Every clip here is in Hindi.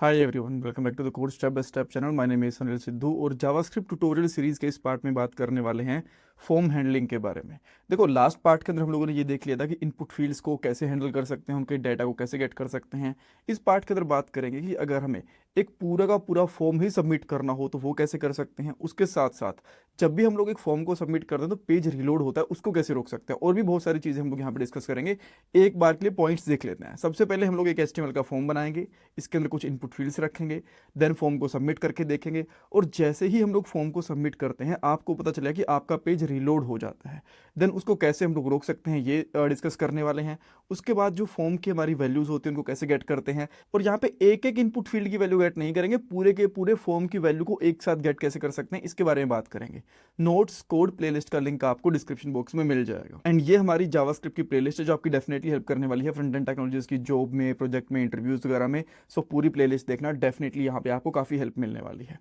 Hi everyone, welcome back to the code step by step channel. My name is Anil Sidhu और जावास्क्रिप्ट ट्यूटोरियल सीरीज के इस पार्ट में बात करने वाले हैं फॉर्म हैंडलिंग के बारे में। देखो, लास्ट पार्ट के अंदर हम लोगों ने ये देख लिया था कि इनपुट फील्ड्स को कैसे हैंडल कर सकते हैं, उनके डाटा को कैसे गेट कर सकते हैं। इस पार्ट के अंदर बात करेंगे कि अगर हमें एक पूरा का पूरा फॉर्म ही सबमिट करना हो तो वो कैसे कर सकते हैं। उसके साथ साथ जब भी हम लोग एक फॉर्म को सबमिट करते हैं तो पेज रिलोड होता है, उसको कैसे रोक सकते हैं, और भी बहुत सारी चीज़ें हम लोग यहाँ पे डिस्कस करेंगे। एक बार के लिए पॉइंट्स देख लेते हैं। सबसे पहले हम लोग एक HTML का फॉर्म बनाएंगे, इसके अंदर कुछ इनपुट फील्ड्स रखेंगे, देन फॉर्म को सबमिट करके देखेंगे। और जैसे ही हम लोग फॉर्म को सबमिट करते हैं आपको पता चला कि आपका पेज रीलोड हो जाता है। देन उसको कैसे हम लोग रोक सकते हैं ये डिस्कस करने वाले हैं। उसके बाद जो फॉर्म की हमारी वैल्यूज होती हैं उनको कैसे गेट करते हैं, और यहाँ पे एक एक इनपुट फील्ड की वैल्यू गेट नहीं करेंगे, पूरे के पूरे फॉर्म की वैल्यू को एक साथ गेट कैसे कर सकते हैं इसके बारे में बात करेंगे। नोट्स कोड प्लेलिस्ट का लिंक आपको डिस्क्रिप्शन बॉक्स में मिल जाएगा। एंड ये हमारी जावास्क्रिप्ट की प्लेलिस्ट है जो आपकी डेफिनेटली हेल्प करने वाली है फ्रंट एंड टेक्नोलॉजीज की जॉब में, प्रोजेक्ट में, इंटरव्यूज वगैरह में। सो पूरी प्लेलिस्ट देखना, डेफिनेटली यहाँ पे आपको काफ़ी हेल्प मिलने वाली है।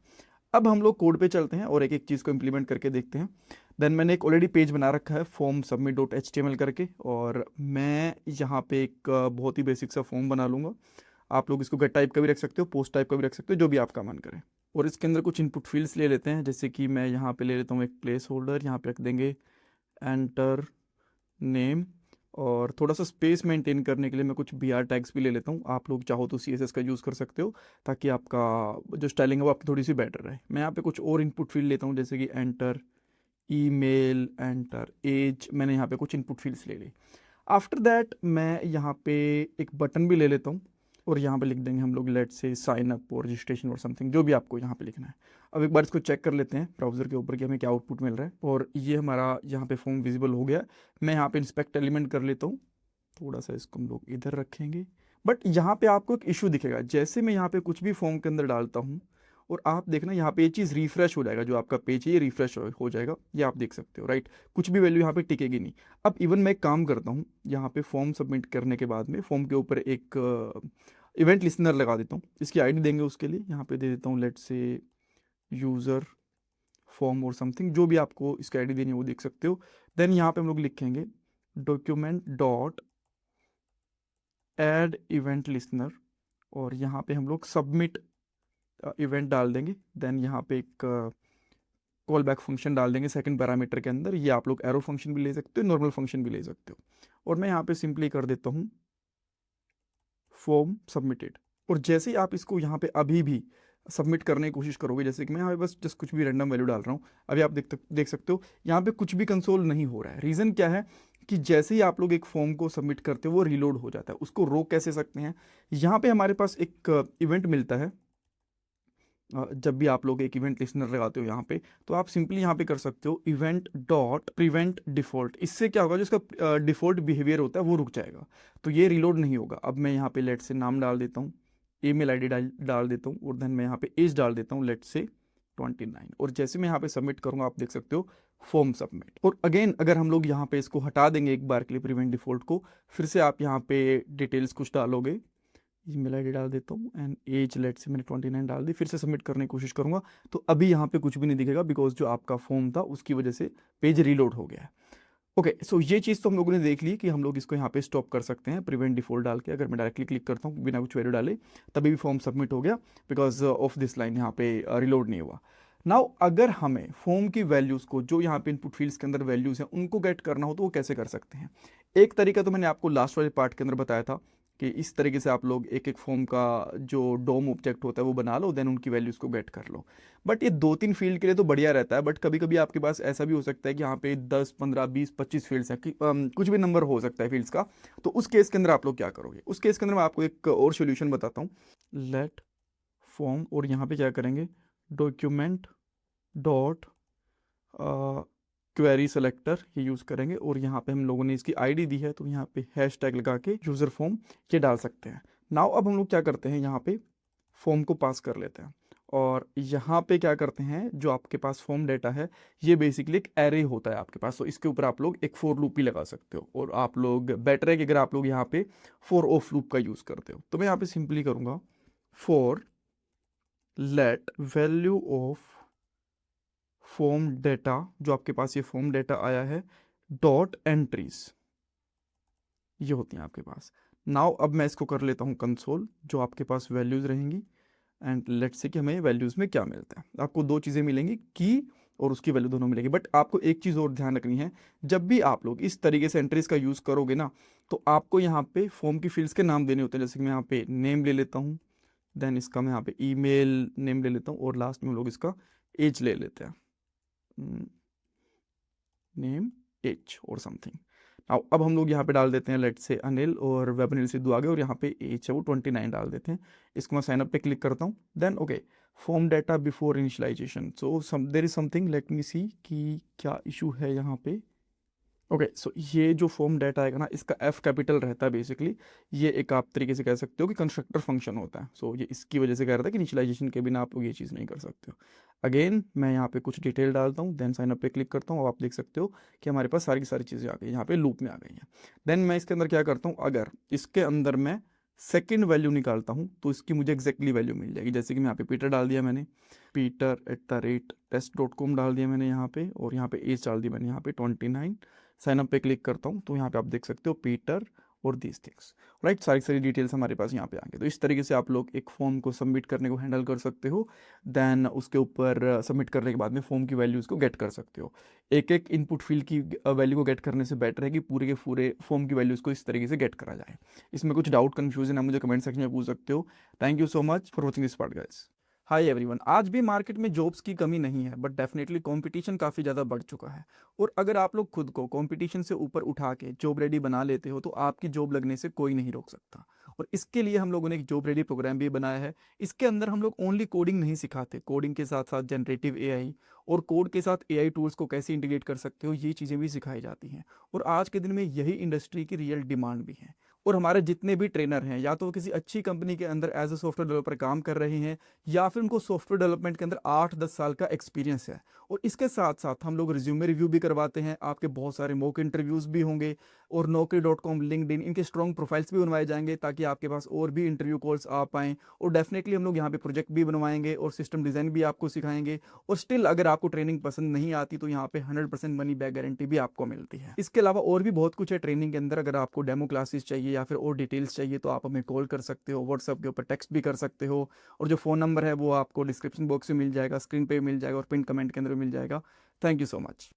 अब हम लोग कोड पे चलते हैं और एक एक चीज़ को इंप्लीमेंट करके देखते हैं। देन मैंने एक ऑलरेडी पेज बना रखा है फॉर्म सबमिट डॉट HTML करके, और मैं यहाँ पे एक बहुत ही बेसिक सा फॉर्म बना लूँगा। आप लोग इसको गेट टाइप का भी रख सकते हो, पोस्ट टाइप का भी रख सकते हो, जो भी आपका मन करे। और इसके अंदर कुछ इनपुट फील्ड्स ले लेते हैं, जैसे कि मैं यहाँ पे ले लेता हूँ एक प्लेस होल्डर, यहाँ पे रख देंगे एंटर नेम। और थोड़ा सा स्पेस मेंटेन करने के लिए मैं कुछ BR टैग्स भी ले लेता हूँ। आप लोग चाहो तो CSS का यूज़ कर सकते हो, ताकि आपका जो स्टाइलिंग है वो आपकी थोड़ी सी बेटर रहे। मैं यहाँ पे कुछ और इनपुट फील्ड लेता हूँ, जैसे कि एंटर ईमेल, एंटर एज। मैंने यहाँ पे कुछ इनपुट फील्ड्स ले ली। आफ्टर दैट मैं यहाँ पे एक बटन भी ले लेता हूँ, और यहाँ पे लिख देंगे हम लोग लेट से साइन अप और रजिस्ट्रेशन और समथिंग, जो भी आपको यहाँ पे लिखना है। अब एक बार इसको चेक कर लेते हैं ब्राउज़र के ऊपर कि हमें क्या आउटपुट मिल रहा है। और ये हमारा यहाँ पे फॉर्म विजिबल हो गया। मैं यहाँ पे इंस्पेक्ट एलिमेंट कर लेता हूँ, थोड़ा सा इसको हम लोग इधर रखेंगे। बट यहाँ पे आपको एक इशू दिखेगा, जैसे मैं यहाँ पे कुछ भी फॉर्म के अंदर डालता हूँ और आप देखना यहाँ पे ये चीज़ रिफ्रेश हो जाएगा, जो आपका पेज है ये रिफ्रेश हो जाएगा, ये आप देख सकते हो, राइट। कुछ भी वैल्यू यहाँ पे टिकेगी नहीं। अब इवन मैं एक काम करता हूँ, यहाँ पे फॉर्म सबमिट करने के बाद में फॉर्म के ऊपर एक इवेंट लिसनर लगा देता हूँ। इसकी ID देंगे, उसके लिए यहाँ पे दे देता हूँ लेट से यूज़र फॉर्म और समथिंग, जो भी आपको इसकी ID देनी है वो देख सकते हो। देन यहाँ पे हम लोग लिखेंगे document dot add event listener, और यहाँ पे हम लोग सबमिट इवेंट डाल देंगे। देन यहाँ पे एक कॉल बैक फंक्शन डाल देंगे सेकंड पैरामीटर के अंदर। ये आप लोग एरो फंक्शन भी ले सकते हो, नॉर्मल फंक्शन भी ले सकते हो। और मैं यहाँ पे सिंपली कर देता हूँ फॉर्म सबमिटेड। और जैसे ही आप इसको यहाँ पे अभी भी सबमिट करने की कोशिश करोगे, जैसे कि मैं यहाँ पे बस जस्ट कुछ भी रैंडम वैल्यू डाल रहा हूँ, अभी आप देख सकते हो यहाँ पे कुछ भी कंसोल नहीं हो रहा है। रीज़न क्या है कि जैसे ही आप लोग एक फॉर्म को सबमिट करते हो वो रीलोड हो जाता है। उसको रोक कैसे सकते हैं, यहाँ पे हमारे पास एक इवेंट मिलता है। जब भी आप लोग एक इवेंट लिसनर लगाते हो यहाँ पे, तो आप सिंपली यहाँ पे कर सकते हो इवेंट डॉट प्रिवेंट डिफॉल्ट। इससे क्या होगा, जो इसका डिफॉल्ट बिहेवियर होता है वो रुक जाएगा, तो ये रिलोड नहीं होगा। अब मैं यहाँ पे लेट से नाम डाल देता हूँ, ईमेल ID डाल देता हूँ, और देन मैं यहाँ पे एज डाल देता हूँ लेट से 29। और जैसे मैं यहाँ पे सबमिट करूँगा आप देख सकते हो फॉर्म सबमिट। और अगेन अगर हम लोग यहाँ पे इसको हटा देंगे एक बार के लिए प्रिवेंट डिफॉल्ट को, फिर से आप यहाँ पे डिटेल्स कुछ डालोगे, ईमेल ID डाल देता हूँ एंड एज लेट से मैंने 29 डाल दी, फिर से सबमिट करने की कोशिश करूँगा तो अभी यहाँ पे कुछ भी नहीं दिखेगा, बिकॉज जो आपका फॉर्म था उसकी वजह से पेज रीलोड हो गया है। ओके, सो ये चीज़ तो हम लोगों ने देख ली कि हम लोग इसको यहाँ पे स्टॉप कर सकते हैं प्रिवेंट डिफॉल्ट डाल के। अगर मैं डायरेक्टली क्लिक करता हूँ बिना कुछ वैल्यू डाले, तभी भी फॉर्म सबमिट हो गया, बिकॉज ऑफ दिस लाइन यहाँ पे रिलोड नहीं हुआ। नाउ अगर हमें फॉर्म की वैल्यूज़ को, जो यहाँ पे इनपुट फील्ड्स के अंदर वैल्यूज़ हैं, उनको गेट करना हो तो वो कैसे कर सकते हैं। एक तरीका तो मैंने आपको लास्ट वाले पार्ट के अंदर बताया था कि इस तरीके से आप लोग एक एक फॉर्म का जो डोम ऑब्जेक्ट होता है वो बना लो, देन उनकी वैल्यूज़ को गेट कर लो। बट ये 2-3 फील्ड के लिए तो बढ़िया रहता है, बट कभी कभी आपके पास ऐसा भी हो सकता है कि यहाँ पे 10, 15, 20, 25 फील्ड्स हैं कि कुछ भी नंबर हो सकता है फील्ड्स का। तो उस केस के अंदर आप लोग क्या करोगे, उस केस के अंदर मैं आपको एक और सोल्यूशन बताता हूँ। लेट फॉर्म, और यहाँ पे क्या करेंगे, डॉक्यूमेंट डॉट क्वेरी सेलेक्टर ये यूज़ करेंगे, और यहाँ पे हम लोगों ने इसकी ID दी है तो यहाँ पे हैशटैग लगा के यूज़र फॉर्म ये डाल सकते हैं। नाउ अब हम लोग क्या करते हैं, यहाँ पे फॉर्म को पास कर लेते हैं, और यहाँ पे क्या करते हैं, जो आपके पास फॉर्म डेटा है ये बेसिकली एक एरे होता है आपके पास, तो इसके ऊपर आप लोग एक फॉर लूप ही लगा सकते हो। और आप लोग बेटर है कि अगर आप लोग यहाँ पे फॉर ऑफ लूप का यूज़ करते हो, तो मैं यहाँ पे सिंपली करूँगा for let value of form data, जो आपके पास ये फॉर्म डेटा आया है, डॉट एंट्रीज, ये होती हैं आपके पास। नाउ अब मैं इसको कर लेता हूँ कंसोल, जो आपके पास वैल्यूज रहेंगी एंड लेट्स से कि हमें वैल्यूज़ में क्या मिलता है। आपको दो चीज़ें मिलेंगी, की और उसकी वैल्यू दोनों मिलेगी। बट आपको एक चीज़ और ध्यान रखनी है, जब भी आप लोग इस तरीके से एंट्रीज का यूज़ करोगे ना, तो आपको यहाँ पे फॉर्म की फील्ड्स के नाम देने होते हैं। जैसे कि मैं यहाँ पे नेम ले लेता हूँ, देन इसका मैं यहाँ पे ईमेल नेम ले लेता हूँ, और लास्ट में हम लोग इसका एज ले लेते हैं, नेम एज और समथिंग। अब हम लोग यहाँ पे डाल देते हैं लेट से अनिल, और वेब अनिल सिद्धू आ गए, और यहाँ पे एज है वो 29 डाल देते हैं। इसको मैं साइन अप पे क्लिक करता हूँ। Then okay, form data before initialization, so there is something, let me see कि क्या इशू है यहाँ पे। ओके सो ये जो फॉर्म डाटा आएगा ना, इसका एफ कैपिटल रहता है बेसिकली। ये एक आप तरीके से कह सकते हो कि कंस्ट्रक्टर फंक्शन होता है। सो ये इसकी वजह से कह रहा था कि इनिशियलाइजेशन के बिना आप लोग ये चीज़ नहीं कर सकते हो। अगेन मैं यहाँ पे कुछ डिटेल डालता हूँ, देन साइन अप पे क्लिक करता हूँ, और आप देख सकते हो कि हमारे पास सारी की सारी चीज़ें आ गई, यहाँ पे लूप में आ गई हैं। देन मैं इसके अंदर क्या करता हूँ, अगर इसके अंदर मैं सेकेंड वैल्यू निकालता हूँ तो इसकी मुझे एग्जैक्टली वैल्यू मिल जाएगी। जैसे कि मैं यहाँ पे पीटर डाल दिया मैंने, peter@test.com डाल दिया मैंने यहाँ पे, और यहाँ पे एज डाल दी मैंने यहाँ पे 29। साइन अप पे क्लिक करता हूँ तो यहाँ पे आप देख सकते हो पीटर और दीज थिंग्स, राइट। सारी सारी डिटेल्स हमारे पास यहाँ पे आ गए। तो इस तरीके से आप लोग एक फॉर्म को सबमिट करने को हैंडल कर सकते हो। देन उसके ऊपर सबमिट करने के बाद में फॉर्म की वैल्यूज़ को गेट कर सकते हो। एक एक इनपुट फील्ड की वैल्यू को गेट करने से बेटर है कि पूरे के पूरे फॉर्म की वैल्यूज़ को इस तरीके से गेट करा जाए। इसमें कुछ डाउट कन्फ्यूजन है मुझे कमेंट सेक्शन में पूछ सकते हो। Thank you so much for watching this part guys. Hi everyone, आज भी मार्केट में जॉब्स की कमी नहीं है, बट डेफिनेटली कंपटीशन काफ़ी ज़्यादा बढ़ चुका है। और अगर आप लोग खुद को कंपटीशन से ऊपर उठा के जॉब रेडी बना लेते हो तो आपकी जॉब लगने से कोई नहीं रोक सकता। और इसके लिए हम लोगों ने एक जॉब रेडी प्रोग्राम भी बनाया है। इसके अंदर हम लोग ओनली कोडिंग नहीं सिखाते, कोडिंग के साथ साथ जनरेटिव एआई और कोड के साथ एआई टूल्स को कैसे इंटीग्रेट कर सकते हो, ये चीज़ें भी सिखाई जाती हैं। और आज के दिन में यही इंडस्ट्री की रियल डिमांड भी है। और हमारे जितने भी ट्रेनर हैं, या तो वो किसी अच्छी कंपनी के अंदर एज अ सॉफ्टवेयर डेवलपर काम कर रहे हैं, या फिर उनको सॉफ्टवेयर डेवलपमेंट के अंदर 8-10 साल का एक्सपीरियंस है। और इसके साथ साथ हम लोग रिज्यूमे रिव्यू भी करवाते हैं, आपके बहुत सारे मॉक इंटरव्यूज़ भी होंगे, और Naukri.com, लिंक्डइन, इनके स्ट्रॉन्ग प्रोफाइल्स भी बनवाए जाएंगे ताकि आपके पास और भी इंटरव्यू कॉल्स आ पाएँ। और डेफिनेटली हम लोग यहाँ पे प्रोजेक्ट भी बनवाएंगे और सिस्टम डिज़ाइन भी आपको सिखाएंगे। और स्टिल अगर आपको ट्रेनिंग पसंद नहीं आती तो यहाँ पे 100% मनी बैक गारंटी भी आपको मिलती है। इसके अलावा और भी बहुत कुछ है ट्रेनिंग के अंदर। अगर आपको डेमो क्लासेस चाहिए या फिर और डिटेल्स चाहिए तो आप हमें कॉल कर सकते हो, व्हाट्सएप के ऊपर टेक्स्ट भी कर सकते हो, और जो फ़ोन नंबर है वो आपको डिस्क्रिप्शन बॉक्स में मिल जाएगा, स्क्रीन पे मिल जाएगा, और पिन कमेंट के अंदर मिल जाएगा। Thank you so much.